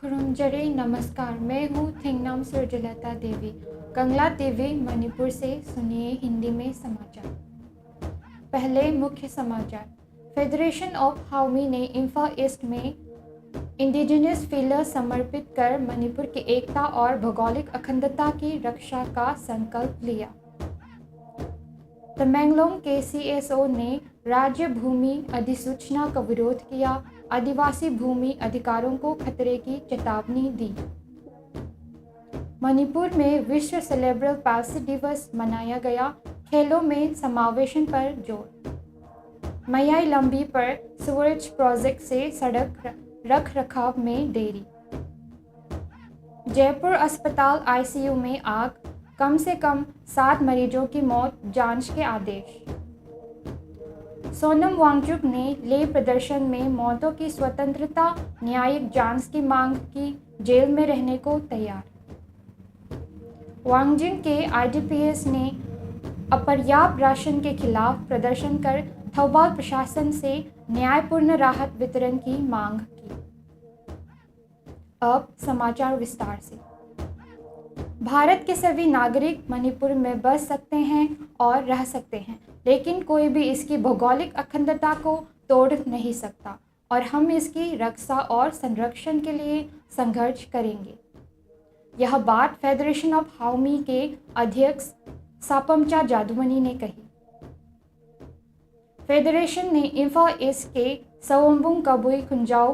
खुरुमजरे नमस्कार, मैं हूँ थिंगनाम सुरजलता देवी। कंगला देवी मणिपुर से सुनिए हिंदी में समाचार। पहले मुख्य समाचार। फेडरेशन ऑफ हाउमी ने इम्फाल ईस्ट में इंडिजिनस फिलर समर्पित कर मणिपुर की एकता और भौगोलिक अखंडता की रक्षा का संकल्प लिया। तमेंगलोंग के CSO ने राज्य भूमि अधिसूचना का विरोध किया। आदिवासी भूमि अधिकारों को खतरे की चेतावनी दी। मणिपुर में विश्व सेरेब्रल पाल्सी दिवस मनाया गया। खेलों में समावेशन पर जोर। मयाई लंबी पर सीवरेज प्रोजेक्ट से सड़क रख रखाव में देरी। जयपुर अस्पताल ICU में आग, कम से कम 7 मरीजों की मौत, जांच के आदेश। सोनम वांगचुक ने ले प्रदर्शन में मौतों की स्वतंत्रता न्यायिक जांच की मांग की, जेल में रहने को तैयार। वांगजिंग के IDPS ने अपर्याप्त राशन के खिलाफ प्रदर्शन कर थौबाल प्रशासन से न्यायपूर्ण राहत वितरण की मांग की। अब समाचार विस्तार से। भारत के सभी नागरिक मणिपुर में बस सकते हैं और रह सकते हैं, लेकिन कोई भी इसकी भौगोलिक अखंडता को तोड़ नहीं सकता और हम इसकी रक्षा और संरक्षण के लिए संघर्ष करेंगे। यह बात फेडरेशन ऑफ हाउमी के अध्यक्ष सापमचा जादुमनी ने कही। फेडरेशन ने इम्फाल ईस्ट के सवोम्बुंग कबुई खुंजाओ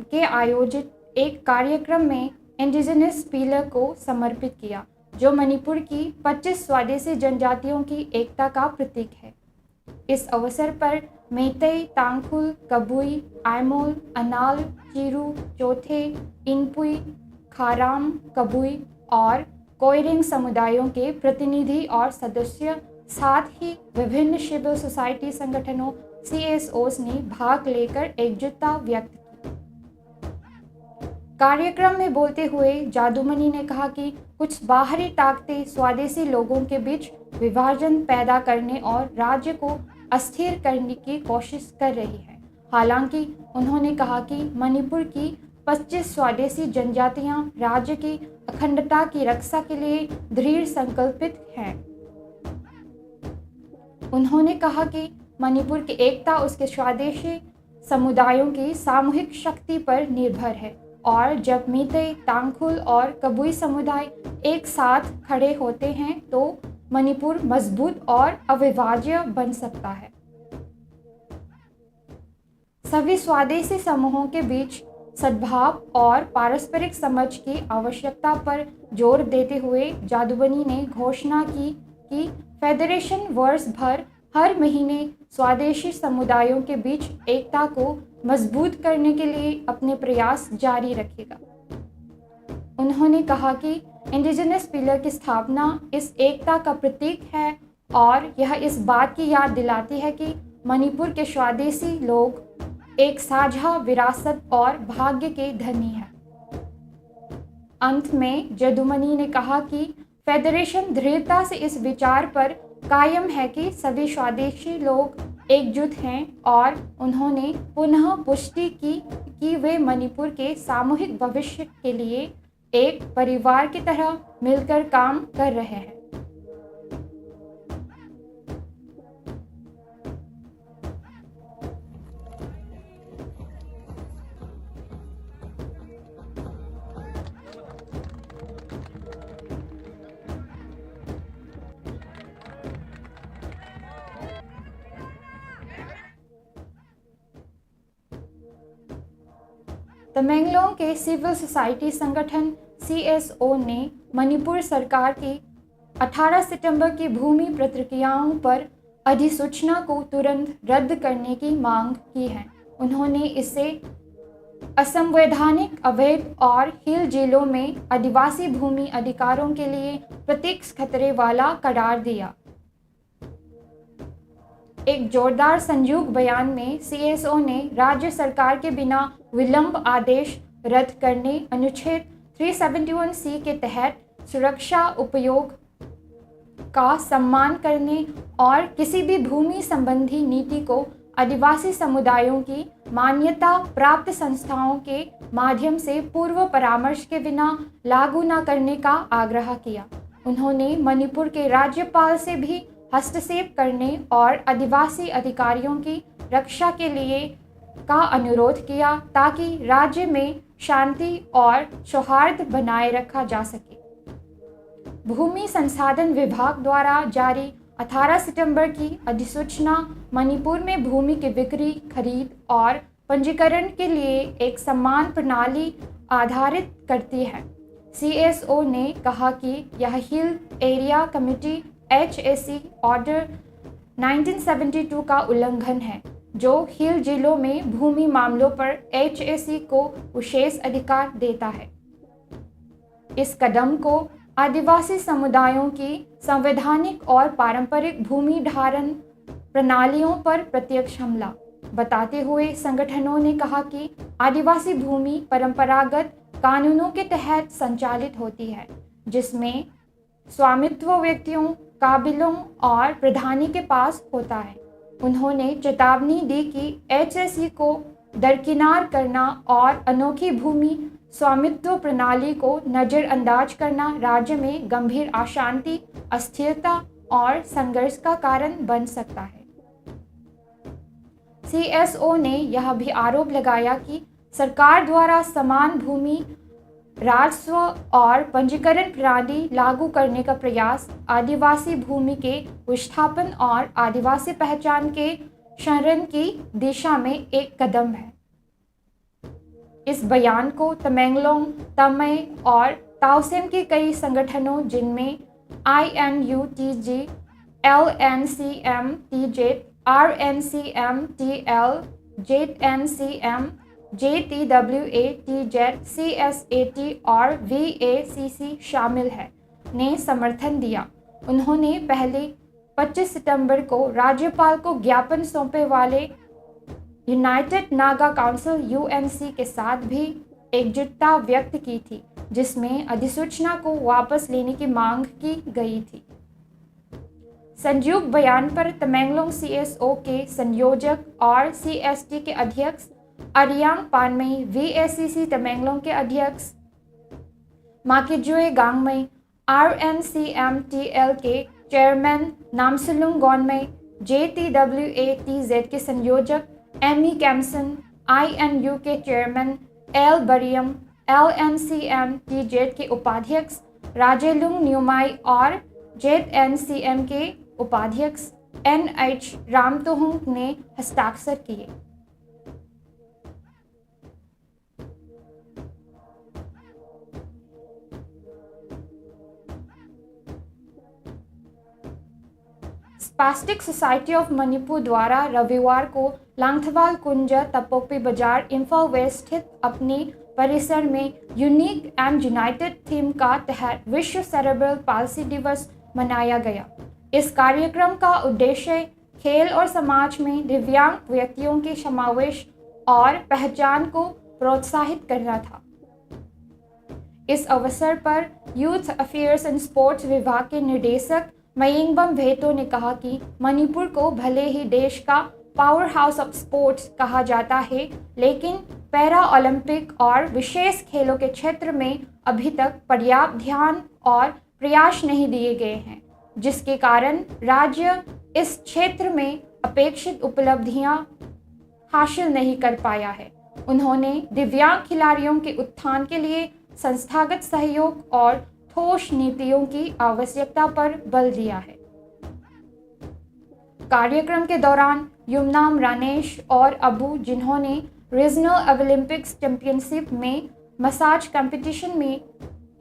के आयोजित एक कार्यक्रम में इंडिजिनस पिलर को समर्पित किया, जो मणिपुर की 25 स्वदेशी जनजातियों की एकता का प्रतीक है। इस अवसर पर मेइतेई, तांगखुल, कबुई, आइमोल, अनाल, चिरू, चौथे, इनपुई, खाराम, कबुई और कोइरिंग समुदायों के प्रतिनिधि और सदस्य, साथ ही विभिन्न सिविल सोसाइटी संगठनों CSOs ने भाग लेकर एकजुटता व्यक्त की। कार्यक्रम में बोलते हुए जादुमनी ने कहा कि कुछ बाहरी ताकतें स्वदेशी लोगों के बीच विभाजन पैदा करने और राज्य को अस्थिर करने की कोशिश कर रही है। हालांकि उन्होंने कहा कि मणिपुर की 25 स्वदेशी जनजातियां राज्य की अखंडता की रक्षा के लिए दृढ़ संकल्पित हैं। उन्होंने कहा कि मणिपुर की एकता उसके स्वदेशी समुदायों की सामूहिक शक्ति पर निर्भर है और जब मेइतेई, तांगखुल और कबुई समुदाय एक साथ खड़े होते हैं तो मणिपुर मजबूत और अविभाज्य बन सकता है। सभी स्वदेशी समूहों के बीच सद्भाव और पारस्परिक समझ की आवश्यकता पर जोर देते हुए जादुमनी ने घोषणा की कि फेडरेशन वर्ष भर हर महीने स्वदेशी समुदायों के बीच एकता को मजबूत करने के लिए अपने प्रयास जारी रखेगा। उन्होंने कहा कि इंडिजिनस पिलर की स्थापना इस एकता का प्रतीक है और यह इस बात की याद दिलाती है कि मणिपुर के स्वदेशी लोग एक साझा विरासत और भाग्य के धनी हैं। अंत में जादुमनी ने कहा कि फेडरेशन दृढ़ता से इस विचार पर कायम है कि सभी स्वदेशी लोग एकजुट हैं और उन्होंने पुनः पुष्टि की कि वे मणिपुर के सामूहिक भविष्य के लिए एक परिवार की तरह मिलकर काम कर रहे हैं। तमेंगलोंग के सिविल सोसाइटी संगठन CSO ने मणिपुर सरकार की 18 सितंबर की भूमि प्रक्रियाओं पर अधिसूचना को तुरंत रद्द करने की मांग की है। उन्होंने इसे असंवैधानिक, अवैध और हिल जेलों में आदिवासी भूमि अधिकारों के लिए प्रत्यक्ष खतरे वाला करार दिया। एक जोरदार संयुक्त बयान में CSO ने राज्य सरकार के बिना विलंब आदेश रद्द करने, अनुच्छेद 371C के तहत सुरक्षा उपयोग का सम्मान करने और किसी भी भूमि संबंधी नीति को आदिवासी समुदायों की मान्यता प्राप्त संस्थाओं के माध्यम से पूर्व परामर्श के बिना लागू न करने का आग्रह किया। उन्होंने मणिपुर के राज्यपाल से भी हस्तक्षेप करने और आदिवासी अधिकारियों की रक्षा के लिए का अनुरोध किया ताकि राज्य में शांति और सौहार्द बनाए रखा जा सके। भूमि संसाधन विभाग द्वारा जारी 18 सितंबर की अधिसूचना मणिपुर में भूमि की बिक्री, खरीद और पंजीकरण के लिए एक समान प्रणाली आधारित करती है। CSO ने कहा कि यह hill area committee HAC order 1972 का उल्लंघन है, जो हिल जिलों में भूमि मामलों पर HAC को विशेष अधिकार देता है। इस कदम को आदिवासी समुदायों की संवैधानिक और पारंपरिक भूमि धारण प्रणालियों पर प्रत्यक्ष हमला बताते हुए संगठनों ने कहा कि आदिवासी भूमि परंपरागत कानूनों के तहत संचालित होती है, जिसमें स्वामित्व व्यक्तियों, काबिलों और प्रधानी के पास होता है। उन्होंने चेतावनी दी कि HAC को दरकिनार करना और अनोखी भूमि स्वामित्व प्रणाली को नज़रअंदाज करना राज्य में गंभीर अशांति, अस्थिरता और संघर्ष का कारण बन सकता है। CSO ने यह भी आरोप लगाया कि सरकार द्वारा समान भूमि राजस्व और पंजीकरण प्रणाली लागू करने का प्रयास आदिवासी भूमि के विस्थापन और आदिवासी पहचान के क्षरण की दिशा में एक कदम है। इस बयान को तमेंगलोंग, तमय और ताओसेम के कई संगठनों, जिनमें INUTG, LNCM-TJ, RNCM-TL, JNCM, JTWA-TZ, CSAT और VACC शामिल है, ने समर्थन दिया। उन्होंने पहले 25 सितंबर को राज्यपाल को ज्ञापन सौंपे वाले यूनाइटेड नागा काउंसिल UNC के साथ भी एकजुटता व्यक्त की थी, जिसमें अधिसूचना को वापस लेने की मांग की गई थी। संयुक्त बयान पर तमेंगलोंग CSO के संयोजक और CST के अध्यक्ष अरियांग पानमई, VACC तमेंगलोंग के अध्यक्ष माकिजुए गांगमई, RNCM-TL के चेयरमैन नामसुलुंग गॉनमई, JTWA-TZ के संयोजक एमी कैम्सन, INU के चेयरमैन एल बरियम, LNCM-TZ के उपाध्यक्ष राजेलुंग न्यूमाई और JNCM के उपाध्यक्ष NH रामतोहुंग ने हस्ताक्षर किए। स्पास्टिक सोसाइटी ऑफ मणिपुर द्वारा रविवार को लांगथवाल कुंज तपोपी बाजार इम्फाल वेस्ट स्थित अपने परिसर में यूनिक एंड यूनाइटेड थीम का तहत विश्व सेरेब्रल पाल्सी दिवस मनाया गया। इस कार्यक्रम का उद्देश्य खेल और समाज में दिव्यांग व्यक्तियों के समावेश और पहचान को प्रोत्साहित करना था। इस अवसर पर यूथ अफेयर्स एंड स्पोर्ट्स विभाग के निदेशक मयिंगबम भेटो ने कहा कि मणिपुर को भले ही देश का पावर हाउस ऑफ स्पोर्ट्स कहा जाता है, लेकिन पैरा ओलंपिक और विशेष खेलों के क्षेत्र में अभी तक पर्याप्त ध्यान और प्रयास नहीं दिए गए हैं, जिसके कारण राज्य इस क्षेत्र में अपेक्षित उपलब्धियां हासिल नहीं कर पाया है। उन्होंने दिव्यांग खिलाड़ियों के उत्थान के लिए संस्थागत सहयोग और ठोस नीतियों की आवश्यकता पर बल दिया है। कार्यक्रम के दौरान युमनाम रानेश और अबू, जिन्होंने रीजनल ओलंपिक्स चैंपियनशिप में मसाज कंपटीशन में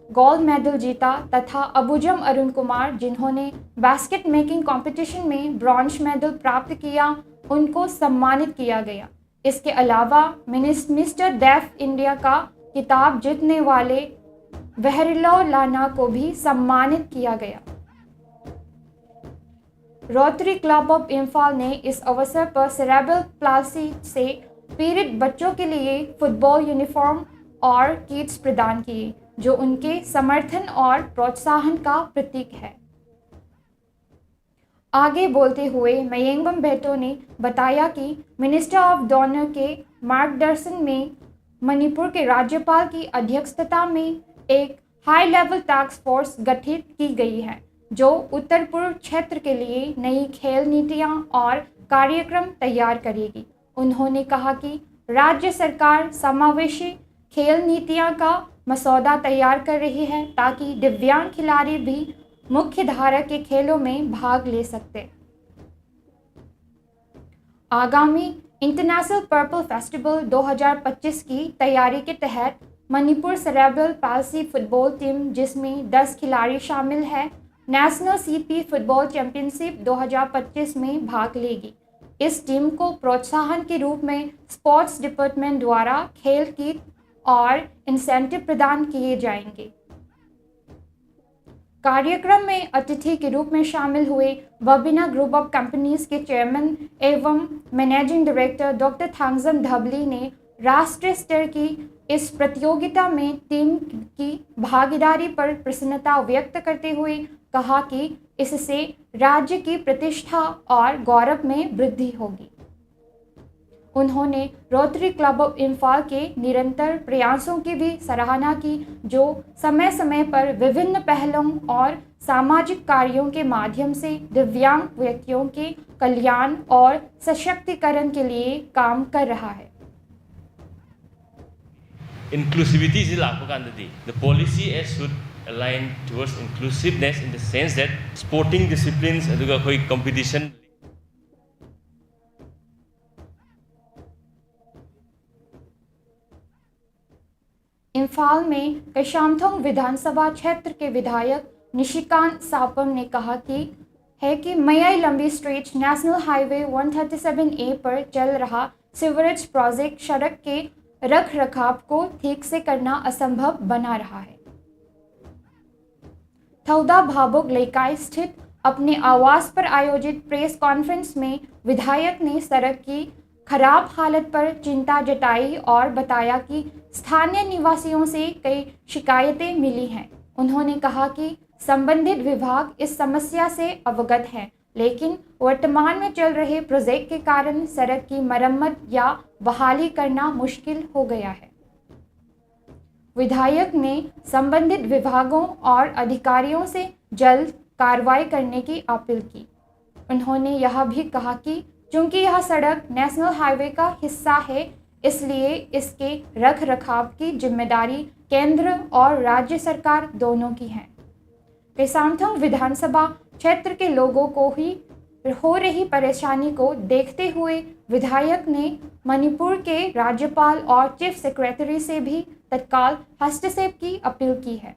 गोल्ड मेडल जीता, तथा अबुजम अरुण कुमार, जिन्होंने बास्केट मेकिंग कंपटीशन में ब्रॉन्ज मेडल प्राप्त किया, उनको सम्मानित किया गया। इसके अलावा मिस्टर डेफ इंडिया का खिताब जीतने वाले वहरिलो लाना को भी सम्मानित किया गया। रोटरी क्लब ऑफ इम्फाल ने इस अवसर पर सेरेब्रल पाल्सी से पीड़ित बच्चों के लिए फुटबॉल यूनिफॉर्म और किट्स प्रदान किए, जो उनके समर्थन और प्रोत्साहन का प्रतीक है। आगे बोलते हुए मयंगम बेटो ने बताया कि मिनिस्टर ऑफ डॉनर के मार्गदर्शन में मणिपुर के राज्यपाल की अध्यक्षता में एक हाई लेवल टास्क फोर्स गठित की गई है जो उत्तर पूर्व क्षेत्र के लिए नई खेल नीतियां और कार्यक्रम तैयार करेगी। उन्होंने कहा कि राज्य सरकार समावेशी खेल नीतियां का मसौदा तैयार कर रही है ताकि दिव्यांग खिलाड़ी भी मुख्य धारा के खेलों में भाग ले सकते। आगामी इंटरनेशनल पर्पल फेस्टिवल 2025 की तैयारी के तहत Manipur cerebral palsy football team, जिसमें 10 खिलाड़ी शामिल हैं, नेशनल सीपी फुटबॉल चैंपियनशिप 2025 में भाग लेगी। इस टीम को प्रोत्साहन के रूप में स्पोर्ट्स डिपार्टमेंट द्वारा खेल किट और इंसेंटिव प्रदान किए जाएंगे। कार्यक्रम में अतिथि के रूप में शामिल हुए वबिना ग्रुप ऑफ कंपनीज के चेयरमैन एवं मैनेजिंग डायरेक्टर डॉक्टर थांगजम धबली ने राष्ट्रीय स्तर की इस प्रतियोगिता में टीम की भागीदारी पर प्रसन्नता व्यक्त करते हुए कहा कि इससे राज्य की प्रतिष्ठा और गौरव में वृद्धि होगी। उन्होंने रोटरी क्लब ऑफ इम्फाल के निरंतर प्रयासों की भी सराहना की, जो समय समय पर विभिन्न पहलों और सामाजिक कार्यों के माध्यम से दिव्यांग व्यक्तियों के कल्याण और सशक्तिकरण के लिए काम कर रहा है। Inclusivity is the policy should align towards inclusiveness in the sense that sporting disciplines and competition. Imphal में कैशामथोंग विधानसभा क्षेत्र के विधायक निशिकांत सापम ने कहा कि मयाई लंबी स्ट्रेच नेशनल हाईवे 137A पर चल रहा सीवरेज प्रोजेक्ट सड़क के रख रखाव को ठीक से करना असंभव बना रहा है। थौदा भाबुक लेकाई स्थित अपने आवास पर आयोजित प्रेस कॉन्फ्रेंस में विधायक ने सड़क की खराब हालत पर चिंता जताई और बताया कि स्थानीय निवासियों से कई शिकायतें मिली हैं। उन्होंने कहा कि संबंधित विभाग इस समस्या से अवगत है, लेकिन वर्तमान में चल रहे प्रोजेक्ट के कारण सड़क की मरम्मत या बहाली करना मुश्किल हो गया है। विधायक ने संबंधित विभागों और अधिकारियों से जल्द कार्रवाई करने की अपील की। उन्होंने यह भी कहा कि चूंकि यह सड़क नेशनल हाईवे का हिस्सा है, इसलिए इसके रख रखाव की जिम्मेदारी केंद्र और राज्य सरकार दोनों की है। कैसामथोंग विधानसभा क्षेत्र के लोगों को ही हो रही परेशानी को देखते हुए विधायक ने मणिपुर के राज्यपाल और चीफ सेक्रेटरी से भी तत्काल हस्तक्षेप की अपील की है।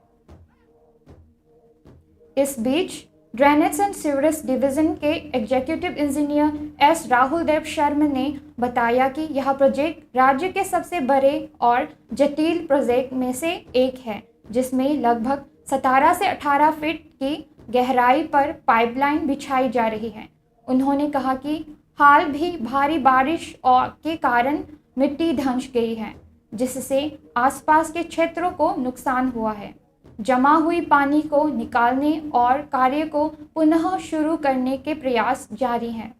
इस बीच ड्रेनेज एंड सीवरेज डिवीजन के executive engineer S Rahul Dev Sharma ने बताया कि यह प्रोजेक्ट राज्य के सबसे बड़े और जटिल प्रोजेक्ट में से एक है, जिसमें लगभग 17 से 18 फीट की गहराई पर पाइपलाइन बिछाई जा रही है। उन्होंने कहा कि हाल भी भारी बारिश के कारण मिट्टी धंस गई है, जिससे आसपास के क्षेत्रों को नुकसान हुआ है। जमा हुई पानी को निकालने और कार्य को पुनः शुरू करने के प्रयास जारी हैं।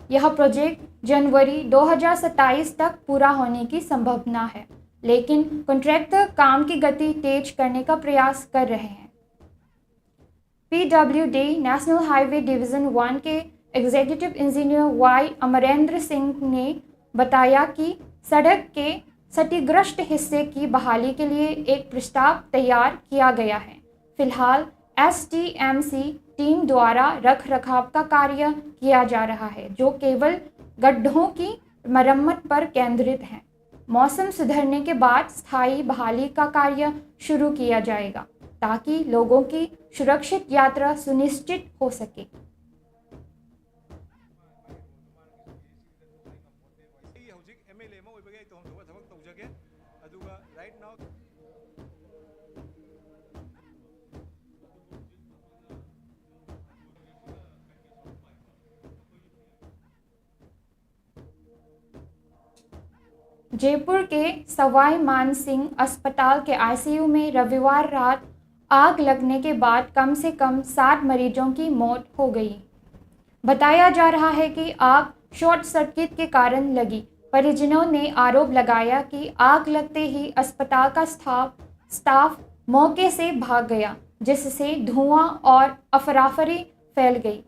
यह प्रोजेक्ट जनवरी 2027 तक पूरा होने की संभावना है, लेकिन कॉन्ट्रैक्टर काम की गति तेज करने का प्रयास कर रहे हैं। PWD नेशनल हाईवे डिवीजन 1 के executive engineer Y Amarendra Singh ने बताया कि सड़क के क्षतिग्रस्त हिस्से की बहाली के लिए एक प्रस्ताव तैयार किया गया है। फिलहाल STMC टीम द्वारा रख रखाव का कार्य किया जा रहा है, जो केवल गड्ढों की मरम्मत पर केंद्रित है। मौसम सुधरने के बाद स्थायी बहाली का कार्य शुरू किया जाएगा, ताकि लोगों की सुरक्षित यात्रा सुनिश्चित हो सके। जयपुर के सवाई मान सिंह अस्पताल के ICU में रविवार रात आग लगने के बाद कम से कम 7 मरीजों की मौत हो गई। बताया जा रहा है कि आग शॉर्ट सर्किट के कारण लगी। परिजनों ने आरोप लगाया कि आग लगते ही अस्पताल का स्टाफ मौके से भाग गया, जिससे धुआं और अफराफरी फैल गई।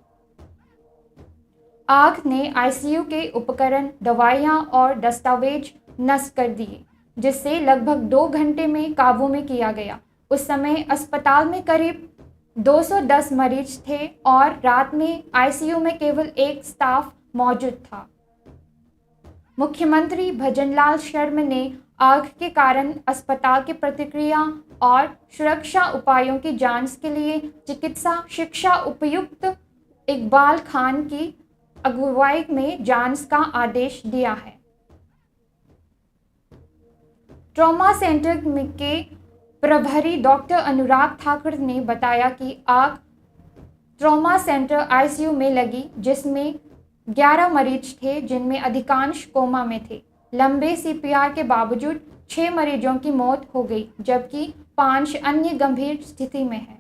आग ने आईसीयू के उपकरण, दवाइयां और दस्तावेज नष्ट कर दिए, जिससे लगभग 2 घंटे में काबू में किया गया। उस समय अस्पताल में करीब 210 मरीज थे और रात में आईसीयू में केवल एक स्टाफ मौजूद था। मुख्यमंत्री भजनलाल शर्मा ने आग के कारण, अस्पताल की प्रतिक्रिया और सुरक्षा उपायों की जांच के लिए चिकित्सा शिक्षा उपायुक्त इकबाल खान की अगुवाई में जांच का आदेश दिया है। ट्रॉमा सेंटर के प्रभारी डॉक्टर अनुराग ठाकुर ने बताया कि आग ट्रॉमा सेंटर आईसीयू में लगी, जिसमें 11 मरीज थे, जिनमें अधिकांश कोमा में थे। लंबे सीपीआर के बावजूद 6 मरीजों की मौत हो गई, जबकि 5 अन्य गंभीर स्थिति में हैं।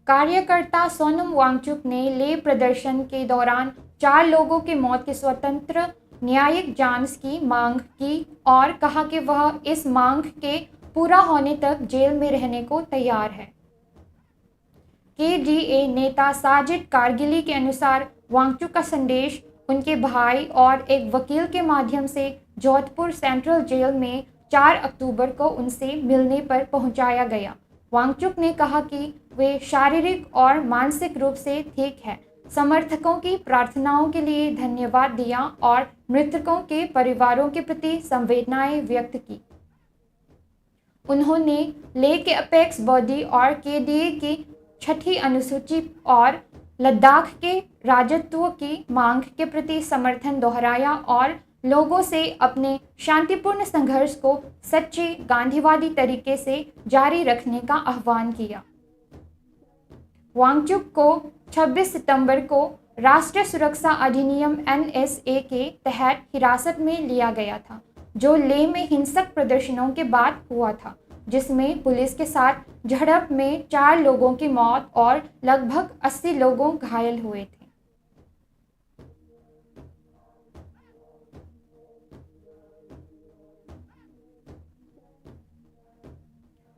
कार्यकर्ता सोनम वांगचुक ने ले प्रदर्शन के दौरान 4 लोगों की मौत की स्वतंत्र न्यायिक जांच की मांग की और कहा कि वह इस मांग के पूरा होने तक जेल में रहने को तैयार है। केडीए नेता साजिद कारगिली के अनुसार वांगचुक का संदेश उनके भाई और एक वकील के माध्यम से जोधपुर सेंट्रल जेल में 4 अक्टूबर को उनसे मिलने पर पहुंचाया गया। वांगचुक ने कहा कि वे शारीरिक और मानसिक रूप से ठीक है। समर्थकों की प्रार्थनाओं के लिए धन्यवाद दिया और मृतकों के परिवारों के प्रति संवेदनाएं व्यक्त की। उन्होंने ले के अपेक्स बॉडी और केडीए की 6ठी अनुसूची और लद्दाख के राजत्व की मांग के प्रति समर्थन दोहराया और लोगों से अपने शांतिपूर्ण संघर्ष को सच्चे गांधीवादी तरीके से जारी रखने का आह्वान किया। वांगचुक को 26 सितंबर को राष्ट्रीय सुरक्षा अधिनियम NSA के तहत हिरासत में लिया गया था, जो ले में हिंसक प्रदर्शनों के बाद हुआ था, जिसमें पुलिस के साथ झड़प में 4 लोगों की मौत और लगभग 80 लोगों घायल हुए थे।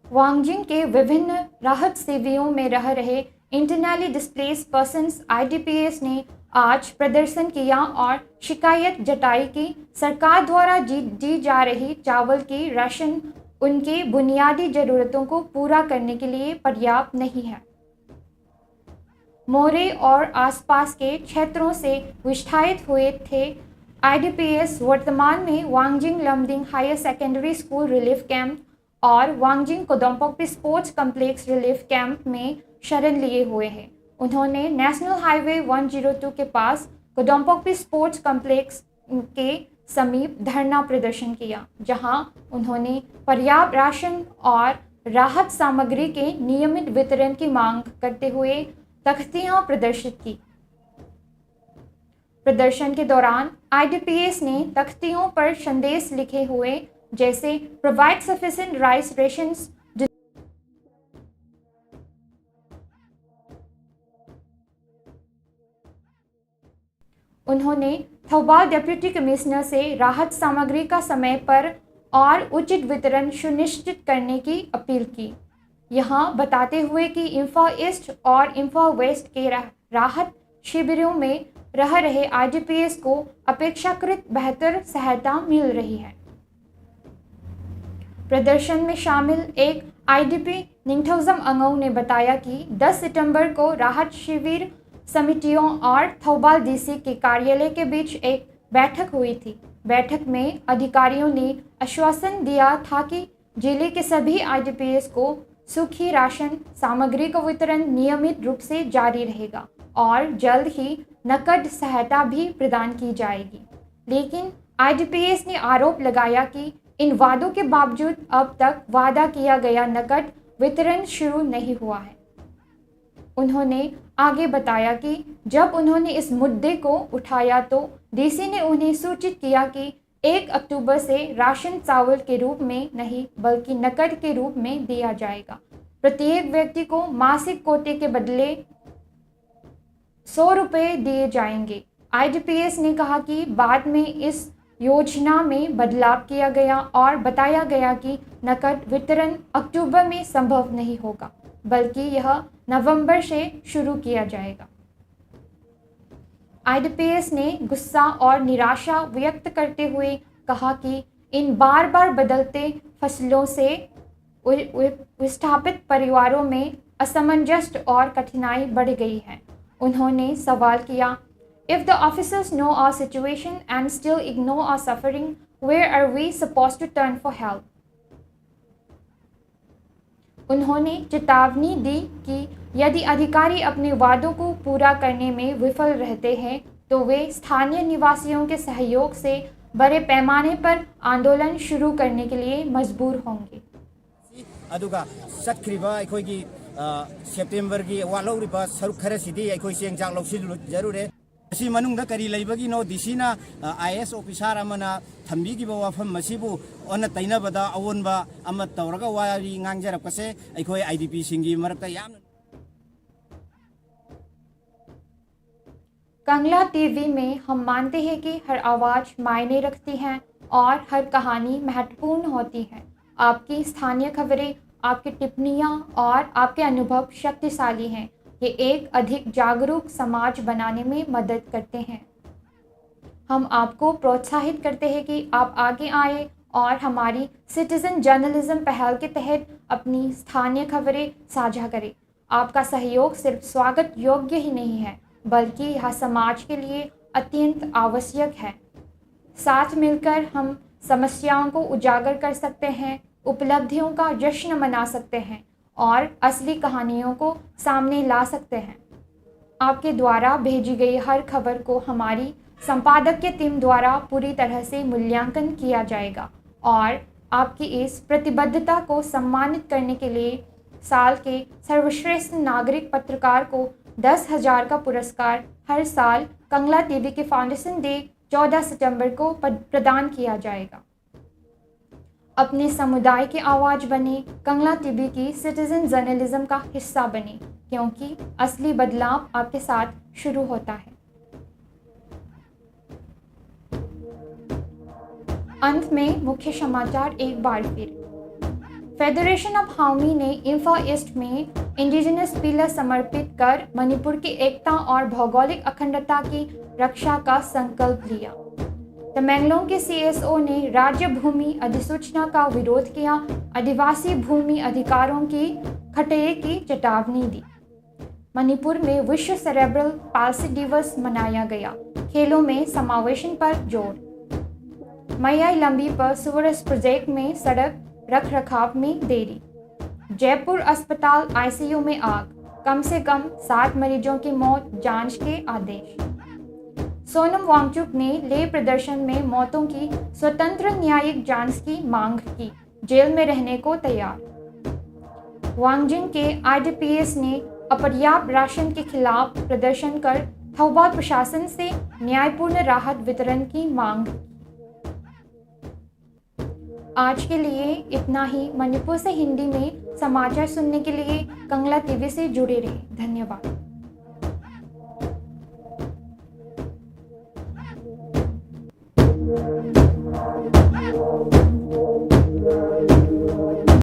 वांगजिंग के विभिन्न राहत शिविरों में रह रहे इंटरनली डिस्प्लेस पर्सन्स IDPs ने आज प्रदर्शन किया और शिकायत जताई कि सरकार द्वारा दी जा रही चावल की राशन उनकी बुनियादी ज़रूरतों को पूरा करने के लिए पर्याप्त नहीं है। मोरे और आसपास के क्षेत्रों से विस्थापित हुए थे IDPs वर्तमान में Wangjing Lamding higher secondary school relief camp और Wangjing Kodompokpi sports complex relief camp में शरण लिए हुए हैं। उन्होंने नेशनल हाईवे 102 के पास कोदोमपोक्पी स्पोर्ट्स कॉम्प्लेक्स के समीप धरना प्रदर्शन किया, जहां उन्होंने पर्याप्त राशन और राहत सामग्री के नियमित वितरण की मांग करते हुए तख्तियां प्रदर्शित की। प्रदर्शन के दौरान IDPs ने तख्तियों पर संदेश लिखे हुए, जैसे प्रोवाइड सफिशिएंट राइस रेशंस। उन्होंने थौबाल डिप्टी कमिश्नर से राहत सामग्री का समय पर और उचित वितरण सुनिश्चित करने की अपील की। यहां बताते हुए कि इम्फाल ईस्ट और इम्फाल वेस्ट के राहत शिविरों में रह रहे IDPs को अपेक्षाकृत बेहतर सहायता मिल रही है। प्रदर्शन में शामिल एक IDP निंगथौजम अंगों ने बताया कि 10 सितंबर को राहत शिविर समितियों और थौबाल DC के कार्यालय के बीच एक बैठक हुई थी। बैठक में अधिकारियों ने आश्वासन दिया था कि जिले के सभी IDPs को सूखी राशन सामग्री का वितरण नियमित रूप से जारी रहेगा और जल्द ही नकद सहायता भी प्रदान की जाएगी। लेकिन IDPS ने आरोप लगाया कि इन वादों के बावजूद अब तक वादा किया गया नकद वितरण शुरू नहीं हुआ है। उन्होंने आगे बताया कि जब उन्होंने इस मुद्दे को उठाया तो DC ने उन्हें सूचित किया कि 1 अक्टूबर से राशन चावल के रूप में नहीं बल्कि नकद के रूप में दिया जाएगा। प्रत्येक व्यक्ति को मासिक कोटे के बदले 100 रुपये दिए जाएंगे। IDPS ने कहा कि बाद में इस योजना में बदलाव किया गया और बताया गया कि नकद वितरण अक्टूबर में संभव नहीं होगा बल्कि यह नवंबर से शुरू किया जाएगा। IDPS ने गुस्सा और निराशा व्यक्त करते हुए कहा कि इन बार बार बदलते फैसलों से विस्थापित परिवारों में असमंजस और कठिनाई बढ़ गई है। उन्होंने सवाल किया, If the officers know our situation and still ignore our suffering, where are we supposed to turn for help? उन्होंने चेतावनी दी कि यदि अधिकारी अपने वादों को पूरा करने में विफल रहते हैं तो वे स्थानीय निवासियों के सहयोग से बड़े पैमाने पर आंदोलन शुरू करने के लिए मजबूर होंगे। अदुगा सत्क्रिबा अखोगी सेप्टेम्बर की वालौरिबा सरुक खरसिदी अखोई सेंजाक लौसिल जरूरे असी मनुंग करी लैबगी नो डीसीना IAS ऑफिसर अमना थंबीगिबा वाफम मसिबु ओन तैनबदा अवोनबा अम तौरगा वारी ngangjरपसे अखोई IDP सिंगी मरकता याम। कंगला टीवी में हम मानते हैं कि हर आवाज़ मायने रखती है और हर कहानी महत्वपूर्ण होती है। आपकी स्थानीय खबरें, आपकी टिप्पणियाँ और आपके अनुभव शक्तिशाली हैं। ये एक अधिक जागरूक समाज बनाने में मदद करते हैं। हम आपको प्रोत्साहित करते हैं कि आप आगे आए और हमारी सिटीजन जर्नलिज्म पहल के तहत अपनी स्थानीय खबरें साझा करें। आपका सहयोग सिर्फ स्वागत योग्य ही नहीं है बल्कि यह समाज के लिए अत्यंत आवश्यक है। साथ मिलकर हम समस्याओं को उजागर कर सकते हैं, उपलब्धियों का जश्न मना सकते हैं और असली कहानियों को सामने ला सकते हैं। आपके द्वारा भेजी गई हर खबर को हमारी संपादकीय टीम द्वारा पूरी तरह से मूल्यांकन किया जाएगा और आपकी इस प्रतिबद्धता को सम्मानित करने के लिए साल के सर्वश्रेष्ठ नागरिक पत्रकार को 10,000 का पुरस्कार हर साल कंगला टीवी के फाउंडेशन डे 14 सितंबर को प्रदान किया जाएगा। अपने समुदाय की आवाज़ बने, कंगला टीवी की सिटीजन जर्नलिज्म का हिस्सा बने, क्योंकि असली बदलाव आपके साथ शुरू होता है। अंत में मुख्य समाचार एक बार फिर। फेडरेशन ऑफ हाउमी ने इम्फाल ईस्ट में इंडिजिनस पिलर समर्पित कर मणिपुर की एकता और भौगोलिक अखंडता की रक्षा का संकल्प लिया। तमेंगलोंग के CSO ने राज्य भूमि अधिसूचना का विरोध किया, आदिवासी भूमि अधिकारों की खतरे की चेतावनी दी। मणिपुर में विश्व सेरेब्रल पाल्सी दिवस मनाया गया, खेलों में समावेशन पर जोर। मैयाई लंबी पर सूरज प्रोजेक्ट में सड़क रख रखाव में देरी। जयपुर अस्पताल ICU में आग, कम से कम 7 मरीजों की मौत, जांच के आदेश। सोनम वांगचुक ने ले प्रदर्शन में मौतों की स्वतंत्र न्यायिक जांच की मांग की, जेल में रहने को तैयार। वांगजिंग के IDPS ने अपर्याप्त राशन के खिलाफ प्रदर्शन कर थौबाल प्रशासन से न्यायपूर्ण राहत वितरण की मांग की। आज के लिए इतना ही। मणिपुर से हिंदी में समाचार सुनने के लिए कंगला टीवी से जुड़े रहें। धन्यवाद।